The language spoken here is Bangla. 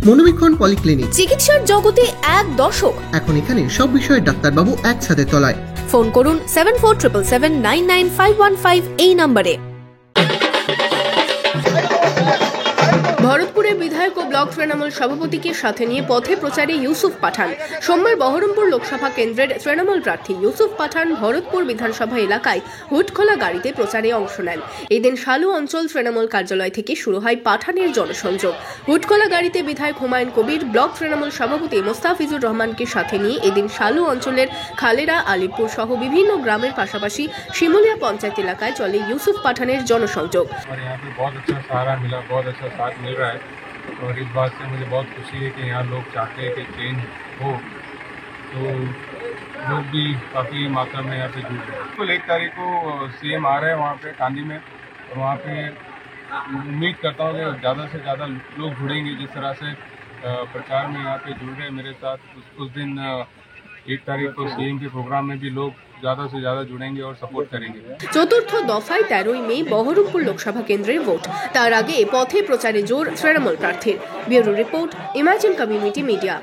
মনোবীক্ষণ পলিক্লিনিক, চিকিৎসার জগতে এক দশক। এখন এখানে সব বিষয়ে ডাক্তারবাবু একসাথে তলায়। ফোন করুন 7477799515 এই নম্বরে। ভরতপুরে বিধায়ক ও ব্লক তৃণমূল সভাপতিকে সাথে নিয়ে পথে প্রচারে ইউসুফ পাঠান। সোমবার বহরমপুর লোকসভা কেন্দ্রের তৃণমূল প্রার্থী ইউসুফ পাঠান ভরতপুর বিধানসভা এলাকায় হুটখোলা গাড়িতে প্রচারে অংশ নেন। এদিন শালু অঞ্চল তৃণমূল কার্যালয় থেকে শুরু হয় পাঠানের জনসংযোগ। হুটখোলা গাড়িতে বিধায়ক হুমায়ুন কবির, ব্লক তৃণমূল সভাপতি মোস্তাফিজুর রহমানকে সাথে নিয়ে এদিন শালু অঞ্চলের খালেরা, আলিপুর সহ বিভিন্ন গ্রামের পাশাপাশি শিমুলিয়া পঞ্চায়েত এলাকায় চলে ইউসুফ পাঠানের জনসংযোগ। रहा है और इस बात से मुझे बहुत खुशी है कि यहाँ लोग चाहते हैं कि चेंज हो, तो लोग भी काफ़ी मात्रा में यहाँ पे जुड़ रहे हैं। कल 1 तारीख को सीएम आ रहे हैं वहाँ पे कांडी में, और वहाँ पे उम्मीद करता हूँ कि ज़्यादा से ज़्यादा लोग जुड़ेंगे। जिस तरह से प्रचार में यहाँ पे जुड़ रहे हैं मेरे साथ, उस दिन 1 तारीख को सीएम के प्रोग्राम में भी लोग ज़्यादा से ज़्यादा जुड़ेंगे और सपोर्ट करेंगे। চতুর্থ দফায় 13ই মে বহরমপুর লোকসভা কেন্দ্রের ভোট। তার আগে পথে প্রচারে জোর তৃণমূল প্রার্থীর। Bureau report, imagine community media.